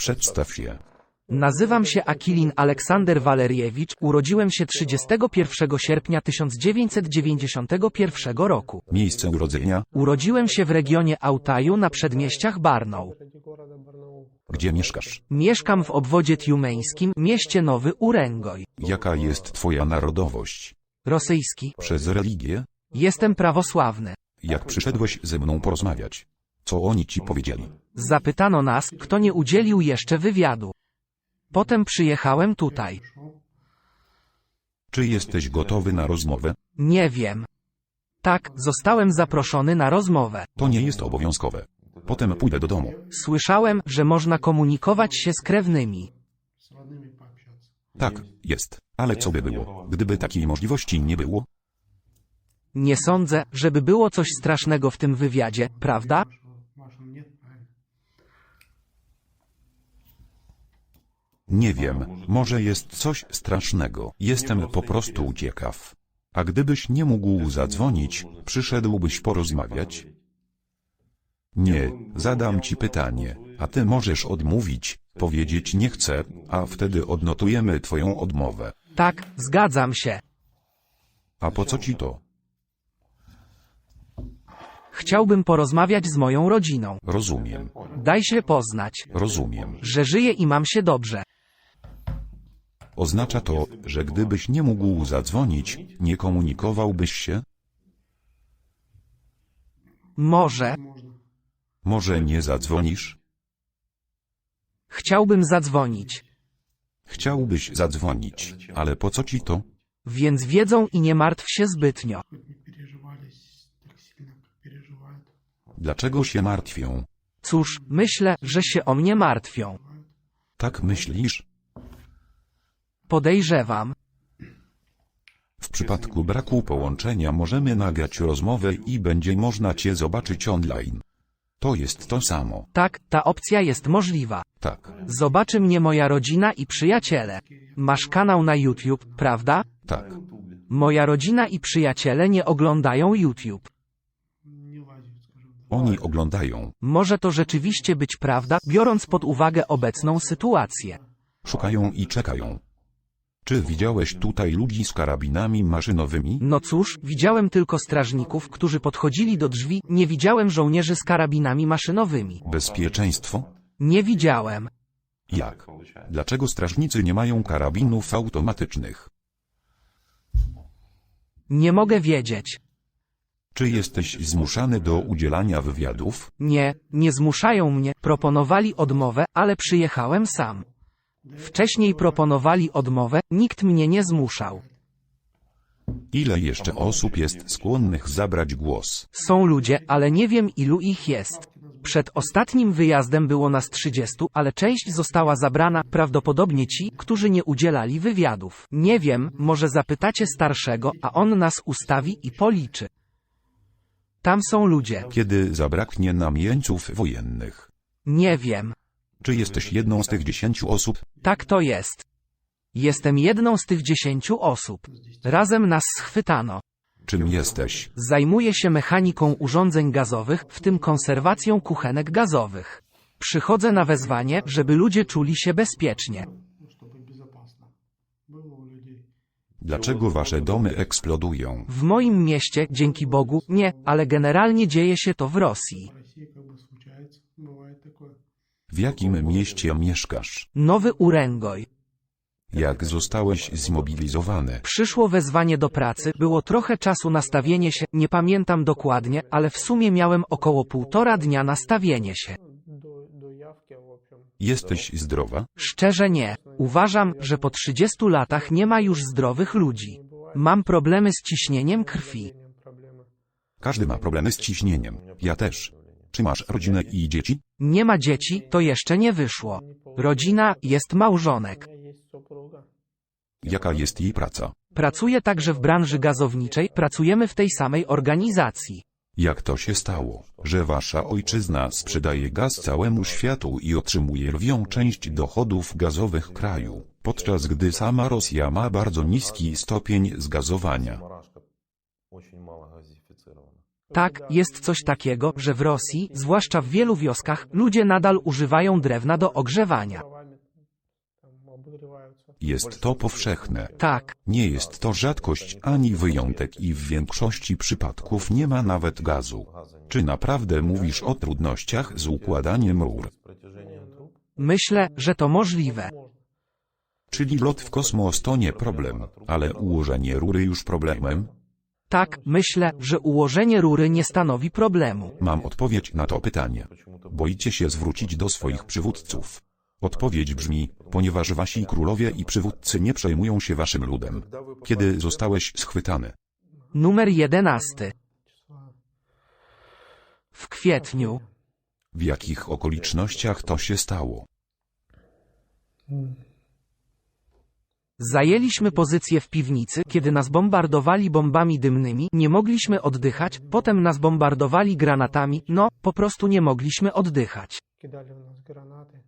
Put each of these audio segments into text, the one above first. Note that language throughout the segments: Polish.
Przedstaw się. Nazywam się Akilin Aleksander Waleriewicz, urodziłem się 31 sierpnia 1991 roku. Miejsce urodzenia? Urodziłem się w regionie Altaju na przedmieściach Barnaul. Gdzie mieszkasz? Mieszkam w obwodzie tiumeńskim, mieście Nowy Urengoj. Jaka jest twoja narodowość? Rosyjski. Przez religię? Jestem prawosławny. Jak przyszedłeś ze mną porozmawiać? Co oni ci powiedzieli? Zapytano nas, kto nie udzielił jeszcze wywiadu. Potem przyjechałem tutaj. Czy jesteś gotowy na rozmowę? Nie wiem. Tak, zostałem zaproszony na rozmowę. To nie jest obowiązkowe. Potem pójdę do domu. Słyszałem, że można komunikować się z krewnymi. Tak, jest. Ale co by było, gdyby takiej możliwości nie było? Nie sądzę, żeby było coś strasznego w tym wywiadzie, prawda? Nie wiem, może jest coś strasznego. Jestem po prostu ciekaw. A gdybyś nie mógł zadzwonić, przyszedłbyś porozmawiać? Nie, zadam ci pytanie, a ty możesz odmówić, powiedzieć nie chcę, a wtedy odnotujemy twoją odmowę. Tak, zgadzam się. A po co ci to? Chciałbym porozmawiać z moją rodziną. Rozumiem, Daj się poznać, rozumiem. że żyję i mam się dobrze. Oznacza to, że gdybyś nie mógł zadzwonić, nie komunikowałbyś się? Może. Może nie zadzwonisz? Chciałbym zadzwonić. Chciałbyś zadzwonić, ale po co ci to? Więc wiedzą i nie martw się zbytnio. Dlaczego się martwią? Cóż, myślę, że się o mnie martwią. Tak myślisz? Podejrzewam. W przypadku braku połączenia możemy nagrać rozmowę i będzie można cię zobaczyć online. To jest to samo. Tak, ta opcja jest możliwa. Tak, Zobaczy mnie moja rodzina i przyjaciele. Masz kanał na YouTube, prawda? tak. Moja rodzina i przyjaciele nie oglądają YouTube. Oni oglądają. Może to rzeczywiście być prawda, biorąc pod uwagę obecną sytuację. Szukają i czekają. Czy widziałeś tutaj ludzi z karabinami maszynowymi? No cóż, widziałem tylko strażników, którzy podchodzili do drzwi, nie widziałem żołnierzy z karabinami maszynowymi. Bezpieczeństwo? Nie widziałem. Jak? Dlaczego strażnicy nie mają karabinów automatycznych? Nie mogę wiedzieć. Czy jesteś zmuszany do udzielania wywiadów? Nie, nie zmuszają mnie, proponowali odmowę, ale przyjechałem sam. Wcześniej proponowali odmowę, nikt mnie nie zmuszał. Ile jeszcze osób jest skłonnych zabrać głos? Są ludzie, ale nie wiem ilu ich jest. Przed ostatnim wyjazdem było nas 30, ale część została zabrana, prawdopodobnie ci, którzy nie udzielali wywiadów. Nie wiem, może zapytacie starszego, a on nas ustawi i policzy. Tam są ludzie. Kiedy zabraknie nam jeńców wojennych? Nie wiem. Czy jesteś jedną z tych 10 osób? Tak to jest. Jestem jedną z tych 10 osób. Razem nas schwytano. Czym jesteś? Zajmuję się mechaniką urządzeń gazowych, w tym konserwacją kuchenek gazowych. Przychodzę na wezwanie, żeby ludzie czuli się bezpiecznie. Dlaczego wasze domy eksplodują? W moim mieście, dzięki Bogu, nie, ale generalnie dzieje się to w Rosji. W jakim mieście mieszkasz? Nowy Urengoj. Jak zostałeś zmobilizowany? Przyszło wezwanie do pracy, było trochę czasu na stawienie się, nie pamiętam dokładnie, ale w sumie miałem około 1,5 dnia na stawienie się. Jesteś zdrowa? Szczerze nie. Uważam, że po 30 latach nie ma już zdrowych ludzi. Mam problemy z ciśnieniem krwi. Każdy ma problemy z ciśnieniem. Ja też. Czy masz rodzinę i dzieci? Nie ma dzieci, to jeszcze nie wyszło. Rodzina, jest małżonek. Jaka jest jej praca? Pracuję także w branży gazowniczej, pracujemy w tej samej organizacji. Jak to się stało, że wasza ojczyzna sprzedaje gaz całemu światu i otrzymuje lwią część dochodów gazowych kraju, podczas gdy sama Rosja ma bardzo niski stopień zgazowania? Tak, jest coś takiego, że w Rosji, zwłaszcza w wielu wioskach, ludzie nadal używają drewna do ogrzewania. Jest to powszechne. Tak, Nie jest to rzadkość ani wyjątek i w większości przypadków nie ma nawet gazu. Czy naprawdę mówisz o trudnościach z układaniem rur? myślę, że to możliwe. Czyli lot w kosmos to nie problem, ale ułożenie rury już problemem? Tak, myślę, że ułożenie rury nie stanowi problemu. Mam odpowiedź na to pytanie. Boicie się zwrócić do swoich przywódców. Odpowiedź brzmi, ponieważ wasi królowie i przywódcy nie przejmują się waszym ludem. Kiedy zostałeś schwytany? Numer 11. W kwietniu. W jakich okolicznościach to się stało? Zajęliśmy pozycję w piwnicy, kiedy nas bombardowali bombami dymnymi, nie mogliśmy oddychać, potem nas bombardowali granatami, no, po prostu nie mogliśmy oddychać. Кидали в нас гранаты.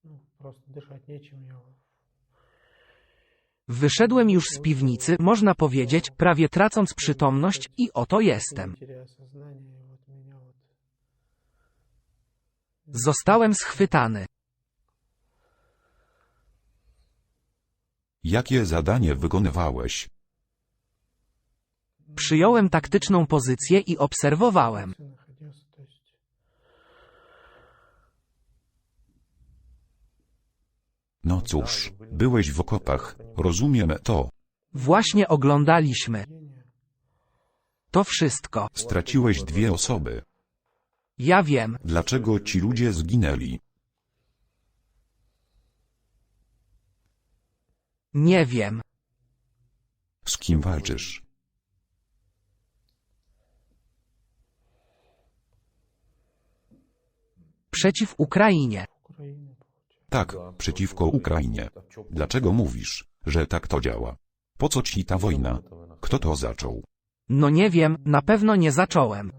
Ну, просто дышать нечем. Wyszedłem już z piwnicy, można powiedzieć, prawie tracąc przytomność i oto jestem. Теряя сознание, и вот меня вот... Zostałem schwytany. Jakie zadanie wykonywałeś? Przyjąłem taktyczną pozycję i obserwowałem. находился, то есть... No cóż, byłeś w okopach, rozumiem to. Właśnie oglądaliśmy. To wszystko. Straciłeś 2 osoby. Ja wiem. Dlaczego ci ludzie zginęli? Nie wiem. Z kim walczysz? Przeciw Ukrainie. Украина, Tak, przeciwko Ukrainie. Dlaczego mówisz, że tak to działa? Po co ci ta wojna? Kto to zaczął? No nie wiem, na pewno nie zacząłem.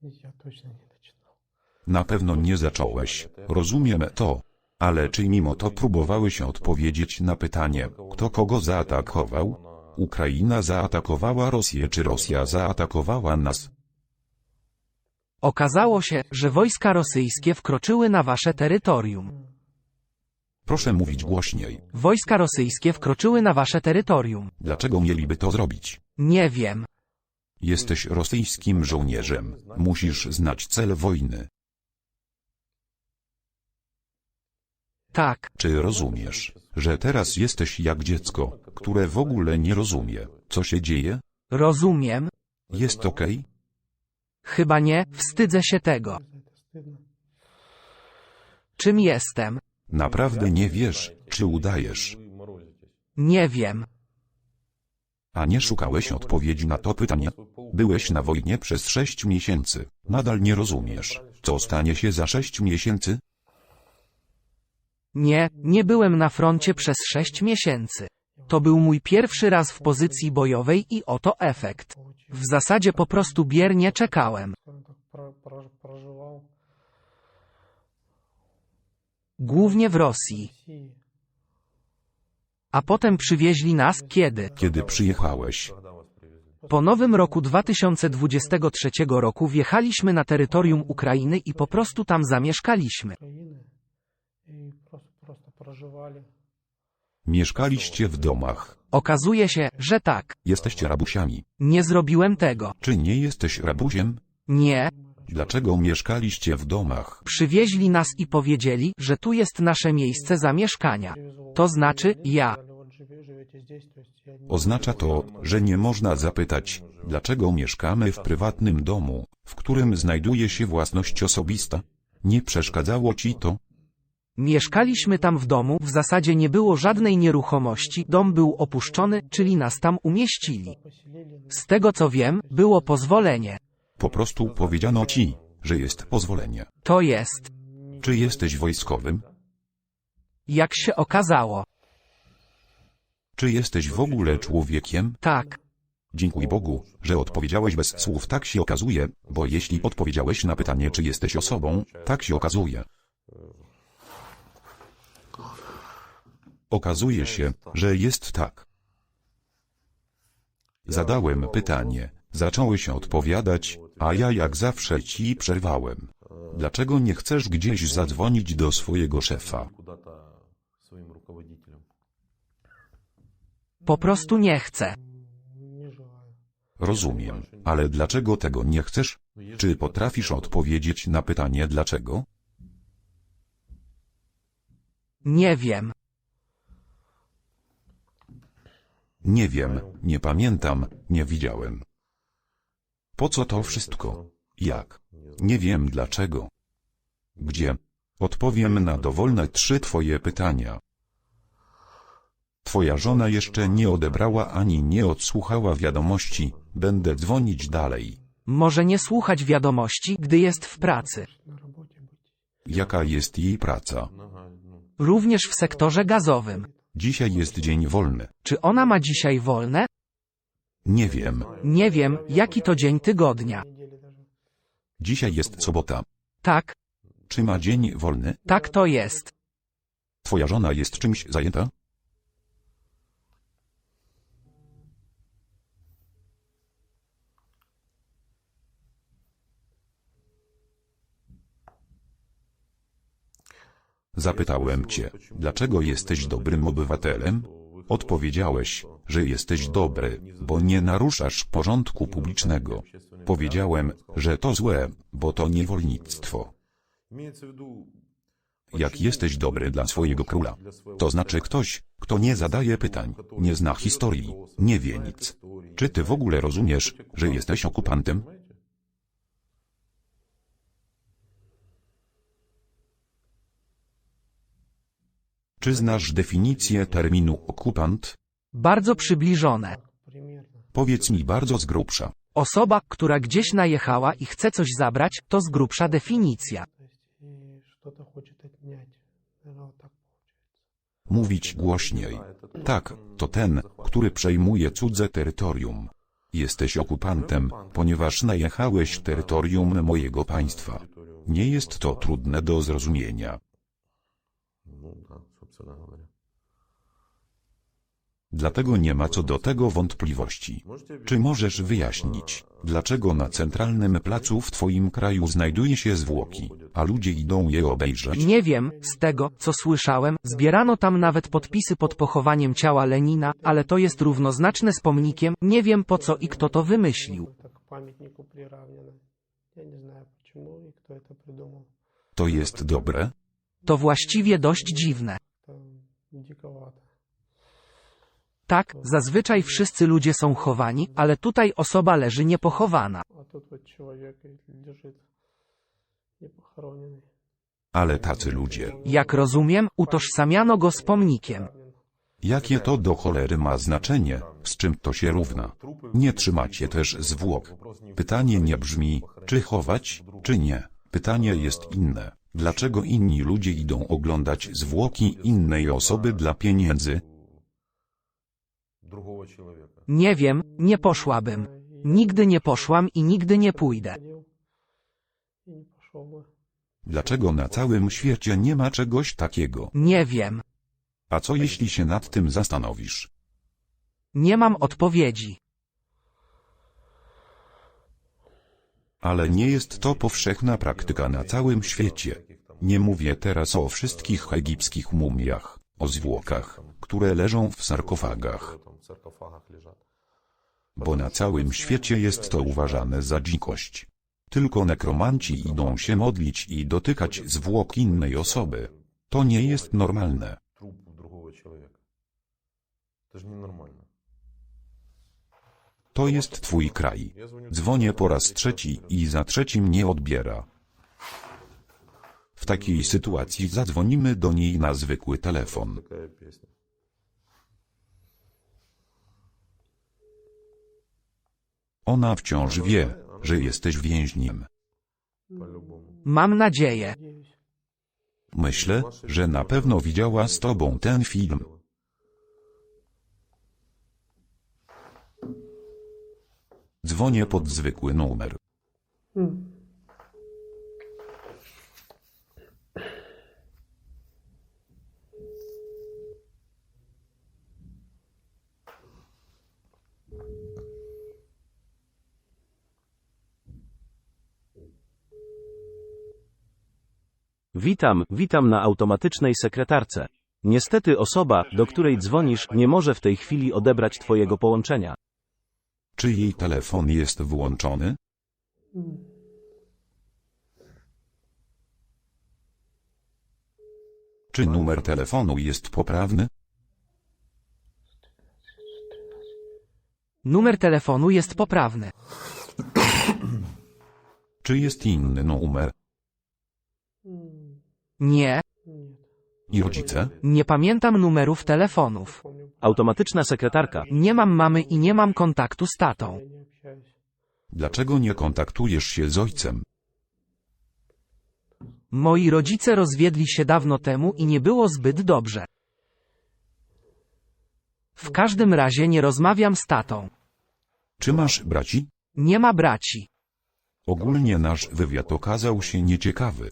я точно не начинал. Na pewno nie zacząłeś, rozumiem to. Ale czy mimo to próbowałeś odpowiedzieć na pytanie, kto kogo zaatakował? Ukraina zaatakowała Rosję czy Rosja zaatakowała nas? Okazało się, że wojska rosyjskie wkroczyły na wasze terytorium. Proszę mówić głośniej. Wojska rosyjskie wkroczyły na wasze terytorium. Dlaczego mieliby to zrobić? Nie wiem. Jesteś rosyjskim żołnierzem. Musisz znać cel wojny. Tak, Czy rozumiesz, że teraz jesteś jak dziecko, które w ogóle nie rozumie, co się dzieje? rozumiem. Jest okej? Chyba nie, wstydzę się tego. За это стыдно. Czym jestem? Naprawdę nie wiesz, czy udajesz. Nie wiem. A nie szukałeś odpowiedzi na to pytanie? Byłeś na wojnie przez 6 miesięcy. Nadal nie rozumiesz, co stanie się za 6 miesięcy? Nie, nie byłem na froncie przez 6 miesięcy. To był mój pierwszy raz w pozycji bojowej i oto efekt. W zasadzie po prostu biernie czekałem. Скажем так, проживал Głównie w Rosji. в России. A potem przywieźli nas, kiedy? Kiedy przyjechałeś? Po nowym roku 2023 roku wjechaliśmy na terytorium Ukrainy i po prostu tam zamieszkaliśmy. Украины. И просто проживали. Mieszkaliście w domach. Okazuje się, że tak. Jesteście rabusiami. Nie zrobiłem tego. Czy nie jesteś rabusiem? Nie. Dlaczego mieszkaliście w domach? Przywieźli nas i powiedzieli, że tu jest nasze miejsce zamieszkania. To znaczy, ja. Сказали, вот живете здесь, то есть я не... Oznacza to, że nie można zapytać, dlaczego mieszkamy w prywatnym domu, w którym znajduje się własność osobista? Nie przeszkadzało ci to? Mieszkaliśmy tam w domu, w zasadzie nie było żadnej nieruchomości, dom był opuszczony, czyli nas tam umieścili. Поселили нас. Z tego co wiem, było pozwolenie. Po prostu powiedziano ci, że jest pozwolenie. To jest. Czy jesteś wojskowym? Jak się okazało. Czy jesteś w ogóle człowiekiem? Tak. Dziękuj Bogu, że odpowiedziałeś bez słów. Tak się okazuje, bo jeśli odpowiedziałeś na pytanie, czy jesteś osobą, tak się okazuje. Okazuje się, że jest tak. Zadałem pytanie, zacząłeś odpowiadać, A ja jak zawsze ci przerwałem. Dlaczego nie chcesz gdzieś zadzwonić do swojego szefa? Po prostu nie chcę. Не желаю. Rozumiem, ale dlaczego tego nie chcesz? Czy potrafisz odpowiedzieć na pytanie dlaczego? Nie wiem. Nie wiem, nie pamiętam, nie widziałem. Po co to wszystko? Jak? Nie wiem dlaczego. Gdzie? Odpowiem na dowolne 3 twoje pytania. Twoja żona jeszcze nie odebrała ani nie odsłuchała wiadomości, będę dzwonić dalej. Może nie słuchać wiadomości, gdy jest w pracy. На работе быть. Jaka jest jej praca? Również w sektorze gazowym. Dzisiaj jest dzień wolny. Czy ona ma dzisiaj wolne? Nie wiem. Nie wiem, jaki to dzień tygodnia. Недели даже. Dzisiaj jest sobota. Tak, Czy ma dzień wolny? tak to jest. Twoja żona jest czymś zajęta? Zapytałem cię, dlaczego jesteś dobrym obywatelem? Odpowiedziałeś, że jesteś dobry, bo nie naruszasz porządku publicznego. Powiedziałem, że to złe, bo to niewolnictwo. Jak jesteś dobry dla swojego króla, to znaczy ktoś, kto nie zadaje pytań, nie zna historii, nie wie nic. Czy ty w ogóle rozumiesz, że jesteś okupantem? Czy znasz definicję terminu okupant? Bardzo przybliżone. Примерно. Powiedz mi bardzo z grubsza. Osoba, która gdzieś najechała i chce coś zabrać, to z grubsza definicja. То есть и что-то хочет отнять. Наверное, вот так получается. Mówić głośniej. Tak, to ten, który przejmuje cudze terytorium. Jesteś okupantem, ponieważ najechałeś terytorium mojego państwa. Nie jest to trudne do zrozumienia. Dlatego nie ma co do tego wątpliwości. Czy możesz wyjaśnić, dlaczego na centralnym placu w twoim kraju znajduje się zwłoki, a ludzie idą je obejrzeć? Nie wiem, z tego, co słyszałem, zbierano tam nawet podpisy pod pochowaniem ciała Lenina, ale to jest równoznaczne z pomnikiem, nie wiem po co i kto to wymyślił. Это к памятнику приравнено. Я не знаю почему и кто это придумал. To jest dobre? To właściwie dość dziwne. Это диковато. Tak, zazwyczaj wszyscy ludzie są chowani, ale tutaj osoba leży niepochowana. А тут вот человек лежит непохороненный. Ale tacy ludzie. Jak rozumiem, utożsamiano go z pomnikiem. Jakie to do cholery ma znaczenie, z czym to się równa? Nie trzymacie też zwłok. Pytanie nie brzmi, czy chować, czy nie. Pytanie jest inne. Dlaczego inni ludzie idą oglądać zwłoki innej osoby dla pieniędzy? Nie wiem, nie poszłabym. Nigdy nie poszłam i nigdy nie pójdę. Ходил и не пошел бы. Dlaczego na całym świecie nie ma czegoś takiego? Nie wiem. A co jeśli się nad tym zastanowisz? Nie mam odpowiedzi. Ale nie jest to powszechna praktyka na całym świecie. Nie mówię teraz o wszystkich egipskich mumiach, o zwłokach, które leżą w sarkofagach. Bo na całym świecie jest to uważane za dzikość. Tylko nekromanci idą się modlić i dotykać zwłok innej osoby. To nie jest normalne. To jest twój kraj. Dzwonię po raz trzeci i za trzecim nie odbiera. W takiej sytuacji zadzwonimy do niej na zwykły telefon. Ona wciąż wie, że jesteś więźniem. Mam nadzieję. Надеюсь. Myślę, że na pewno widziała z tobą ten film. Dzwonię pod zwykły numer. Witam na automatycznej sekretarce. Niestety osoba, do której dzwonisz, nie może w tej chwili odebrać twojego połączenia. Czy jej telefon jest wyłączony? Czy numer telefonu jest poprawny? Numer telefonu jest poprawny. Czy jest inny numer? Nie, Нет. I rodzice? nie pamiętam numerów telefonów. Помню, Automatyczna sekretarka. Nie mam mamy i nie mam kontaktu z tatą. я не общаюсь. Dlaczego nie kontaktujesz się z ojcem? Moi rodzice rozwiedli się dawno temu i nie było zbyt dobrze. W każdym razie nie rozmawiam z tatą. Czy masz braci? Nie ma braci. Ogólnie nasz wywiad okazał się nieciekawy.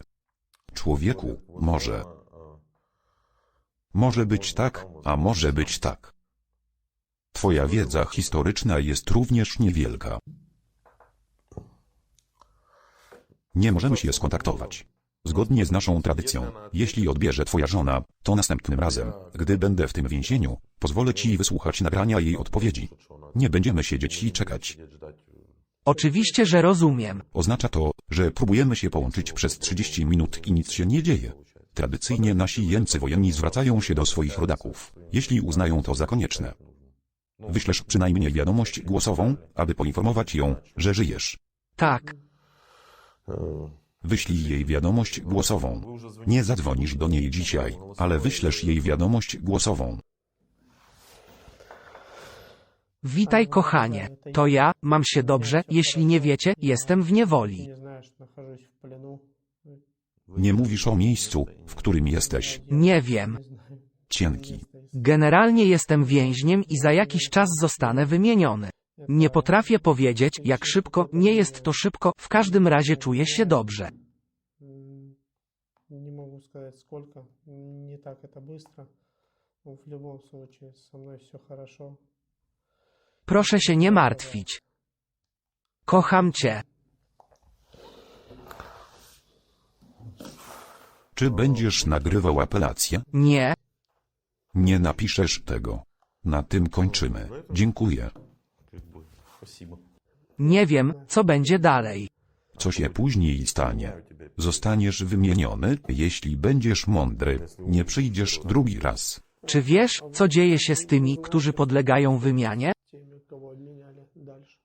Człowieku, może. Może być tak, a może być tak. Twoja wiedza historyczna jest również niewielka. Nie możemy się skontaktować. Zgodnie z naszą tradycją, jeśli odbierze twoja żona, to następnym razem, gdy będę w tym więzieniu, pozwolę ci wysłuchać nagrania jej odpowiedzi. Nie będziemy siedzieć i czekać. Oczywiście, że rozumiem. Oznacza to, że próbujemy się połączyć przez 30 minut i nic się nie dzieje. Tradycyjnie nasi jeńcy wojenni zwracają się do swoich rodaków, jeśli uznają to za konieczne. Wyślesz przynajmniej wiadomość głosową, aby poinformować ją, że żyjesz. Tak, Wyślij jej wiadomość głosową. Nie zadzwonisz do niej dzisiaj, ale wyślesz jej wiadomość głosową. witaj kochanie. To ja, mam się dobrze, jeśli nie wiecie, jestem w niewoli. Не знаю, что нахожусь в плену. Nie mówisz o miejscu, w którym jesteś. Nie wiem. Не знаю. Cienki. Generalnie jestem więźniem i za jakiś czas zostanę wymieniony. Nie potrafię powiedzieć, jak szybko, nie jest to szybko, w każdym razie czuję się dobrze. Не могу сказать сколько. Не так это быстро. Но в любом случае, со мной все хорошо. Proszę się nie martwić. Kocham cię. Czy będziesz nagrywał apelację? Nie, Nie napiszesz tego. Na tym kończymy. Dziękuję. nie wiem, co będzie dalej. Co się później stanie? Zostaniesz wymieniony, jeśli będziesz mądry, nie przyjdziesz drugi raz. Czy wiesz, co dzieje się z tymi, którzy podlegają wymianie? Теми, кого обменяли дальше.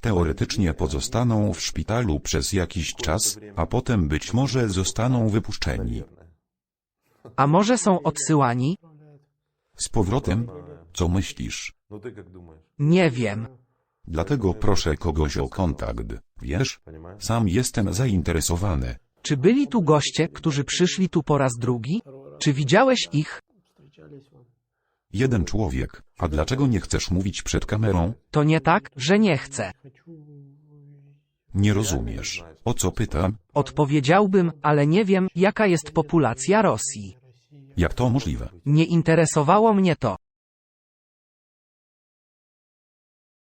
Teoretycznie pozostaną w szpitalu przez jakiś czas, a potem być może zostaną wypuszczeni. A może są odsyłani? Z powrotem? Co myślisz? Nie wiem. Dlatego proszę kogoś o kontakt, wiesz? Sam jestem zainteresowany. Czy byli tu goście, którzy przyszli tu po raz drugi? Czy widziałeś ich? Встречались вам. Jeden człowiek, a dlaczego nie chcesz mówić przed kamerą? To nie tak, że nie chcę. Хочу... Nie rozumiesz. O co pytam? Odpowiedziałbym, ale nie wiem, jaka jest populacja Rosji. Jak to możliwe? Nie interesowało mnie to.